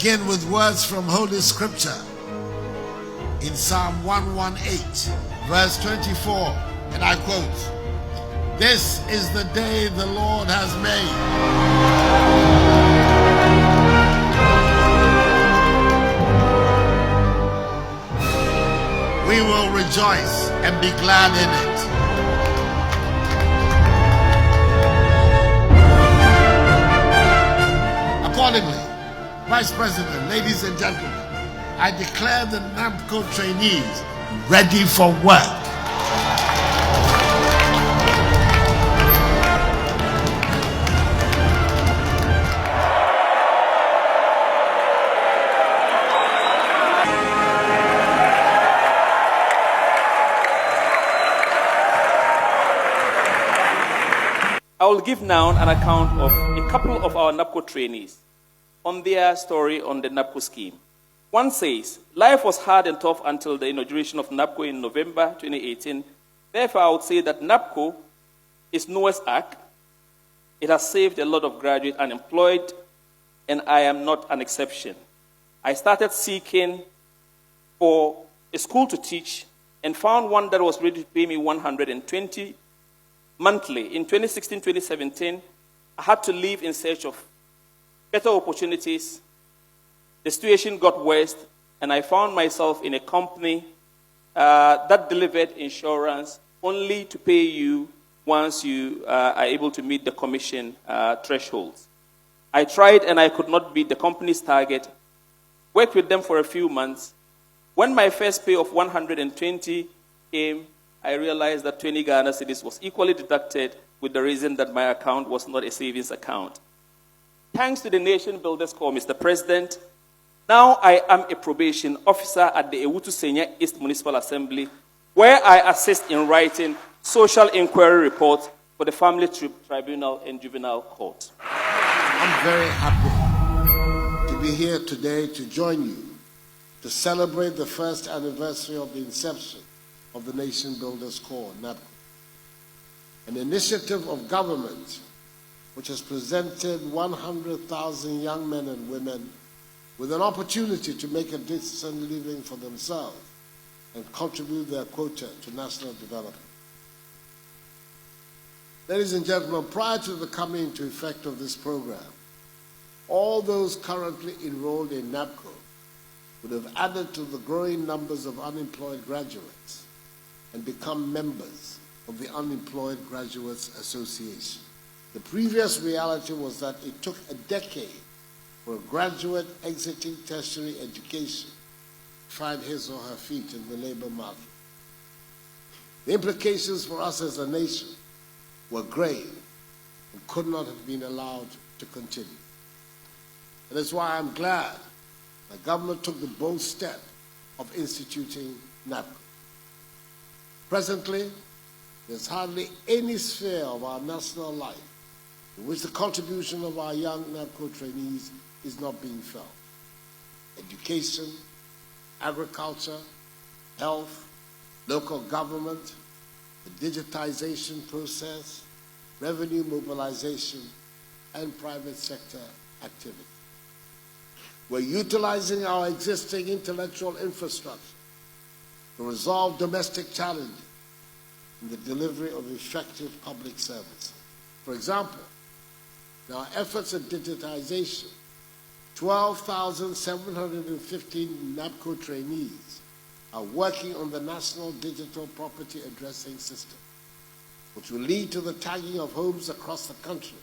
begin with words from Holy Scripture in Psalm 118, verse 24, and I quote, "This is the day the Lord has made. We will rejoice and be glad in it." Accordingly, Vice President, ladies and gentlemen, I declare the Nabco trainees ready for work. I will give now an account of a couple of our Nabco trainees on their story on the Nabco scheme. One says, life was hard and tough until the inauguration of Nabco in November 2018. Therefore, I would say that Nabco is Noah's Ark. It has saved a lot of graduates unemployed, and I am not an exception. I started seeking for a school to teach and found one that was ready to pay me $120 monthly. In 2016-2017, I had to leave in search of better opportunities. The situation got worse, and I found myself in a company that delivered insurance only to pay you once you are able to meet the commission thresholds. I tried, and I could not beat the company's target. Worked with them for a few months. When my first pay of 120 came, I realized that 20 Ghana cedis was equally deducted with the reason that my account was not a savings account. Thanks to the Nation Builders Corps, Mr. President, now I am a probation officer at the Ewutu Senya East Municipal Assembly, where I assist in writing social inquiry reports for the Family Tribunal and Juvenile Court. I'm very happy to be here today to join you to celebrate the first anniversary of the inception of the Nation Builders Corps, Nabco, an initiative of government which has presented 100,000 young men and women with an opportunity to make a decent living for themselves and contribute their quota to national development. Ladies and gentlemen, prior to the coming into effect of this program, all those currently enrolled in Nabco would have added to the growing numbers of unemployed graduates and become members of the Unemployed Graduates Association. The previous reality was that it took a decade for a graduate exiting tertiary education to find his or her feet in the labor market. The implications for us as a nation were grave and could not have been allowed to continue. And that's why I'm glad the government took the bold step of instituting Nabco. Presently, there's hardly any sphere of our national life in which the contribution of our young Nabco trainees is not being felt. Education, agriculture, health, local government, the digitization process, revenue mobilization, and private sector activity. We're utilizing our existing intellectual infrastructure to resolve domestic challenges in the delivery of effective public service. For example, in our efforts at digitization, 12,715 Nabco trainees are working on the National Digital Property Addressing System, which will lead to the tagging of homes across the country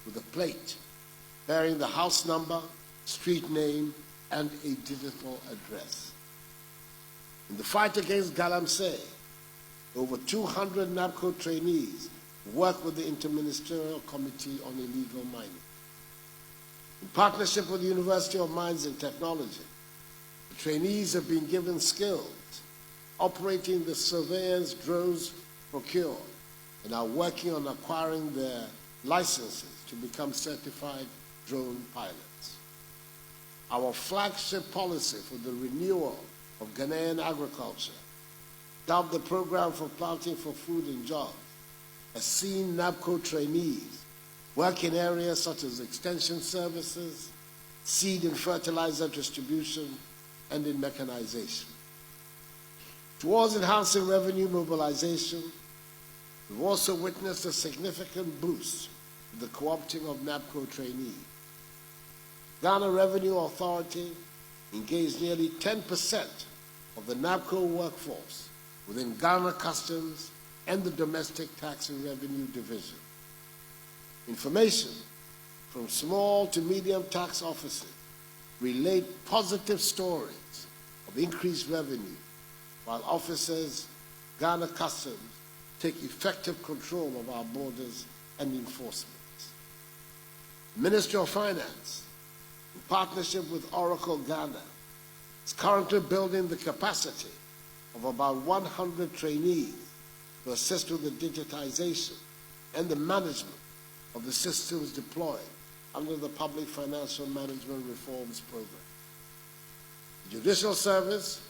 with a plate bearing the house number, street name, and a digital address. In the fight against galamsey, over 200 Nabco trainees work with the Interministerial Committee on Illegal Mining. In partnership with the University of Mines and Technology, the trainees have been given skills operating the surveillance drones procured and are working on acquiring their licenses to become certified drone pilots. Our flagship policy for the renewal of Ghanaian agriculture, dubbed the Program for Planting for Food and Jobs, has seen Nabco trainees work in areas such as extension services, seed and fertilizer distribution, and in mechanization. Towards enhancing revenue mobilization, we've also witnessed a significant boost in the co-opting of Nabco trainees. Ghana Revenue Authority engaged nearly 10% of the Nabco workforce within Ghana Customs and the Domestic Tax and Revenue Division. Information from small to medium tax offices relate positive stories of increased revenue, while officers, Ghana Customs, take effective control of our borders and enforcement. The Ministry of Finance, in partnership with Oracle Ghana, is currently building the capacity of about 100 trainees to assist with the digitization and the management of the systems deployed under the Public Financial Management Reforms Program. The Judicial Service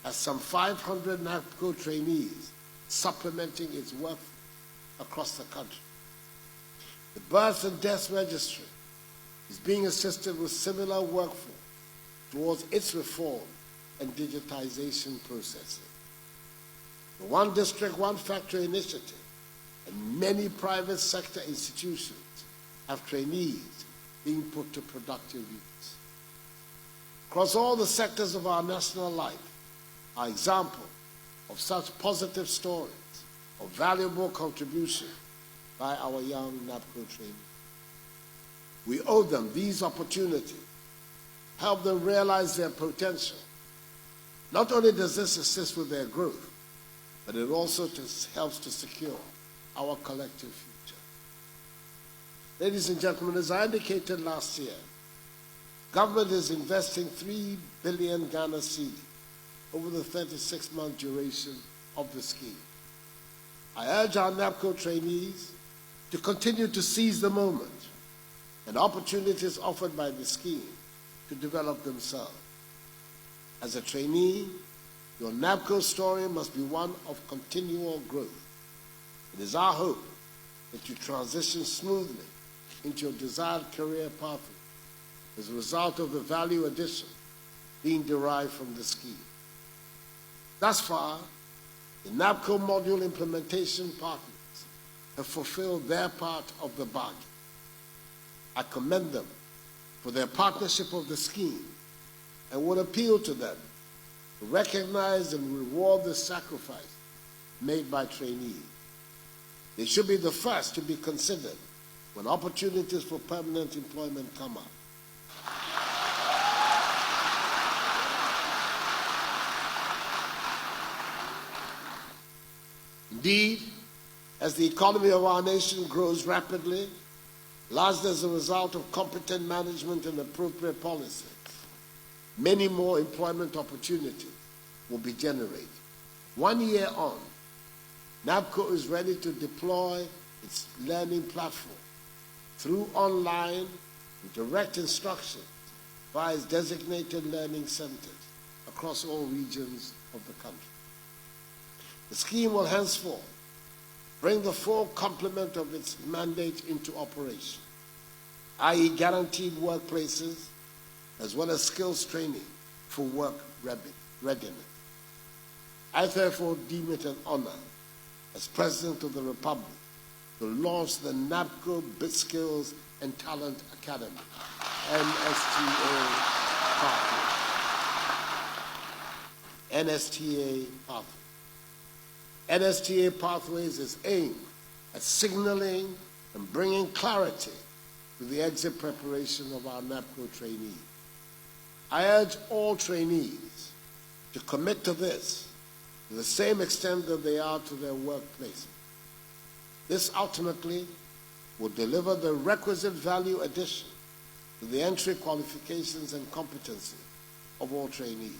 has some 500 Nabco trainees supplementing its work across the country. The Births and Deaths Registry is being assisted with similar workforce towards its reform and digitization processes. The One District, One Factory initiative and many private sector institutions have trainees being put to productive use. Across all the sectors of our national life are examples of such positive stories of valuable contribution by our young Nabco trainees. We owe them these opportunities, help them realize their potential. Not only does this assist with their growth, but it also helps to secure our collective future. Ladies and gentlemen, as I indicated last year, government is investing 3 billion Ghana cedi over the 36-month duration of the scheme. I urge our Nabco trainees to continue to seize the moment and opportunities offered by the scheme to develop themselves. As a trainee, your Nabco story must be one of continual growth. It is our hope that you transition smoothly into your desired career pathway as a result of the value addition being derived from the scheme. Thus far, the Nabco module implementation partners have fulfilled their part of the bargain. I commend them for their partnership of the scheme and would appeal to them to recognize and reward the sacrifice made by trainees. They should be the first to be considered when opportunities for permanent employment come up. Indeed, as the economy of our nation grows rapidly, largely as a result of competent management and appropriate policies, many more employment opportunities will be generated. 1 year on, Nabco is ready to deploy its learning platform through online and direct instruction via its designated learning centers across all regions of the country. The scheme will henceforth bring the full complement of its mandate into operation, i.e. guaranteed workplaces as well as skills training for work readiness. I therefore deem it an honor as President of the Republic to launch the Nabco Bit Skills and Talent Academy, NSTA Pathway. NSTA Pathway. NSTA Pathways is aimed at signaling and bringing clarity to the exit preparation of our Nabco trainees. I urge all trainees to commit to this to the same extent that they are to their workplace. This ultimately will deliver the requisite value addition to the entry qualifications and competencies of all trainees,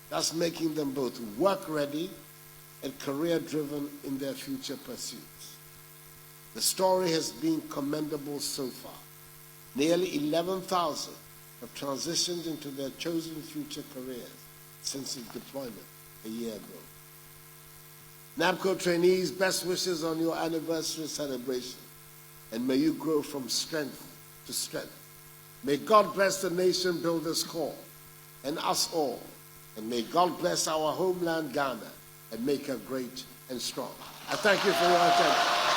thus making them both work-ready and career-driven in their future pursuits. The story has been commendable so far. Nearly 11,000 have transitioned into their chosen future careers since its deployment a year ago. Nabco trainees, best wishes on your anniversary celebration, and may you grow from strength to strength. May God bless the nation builders call and us all. And may God bless our homeland Ghana and make her great and strong. I thank you for your attention.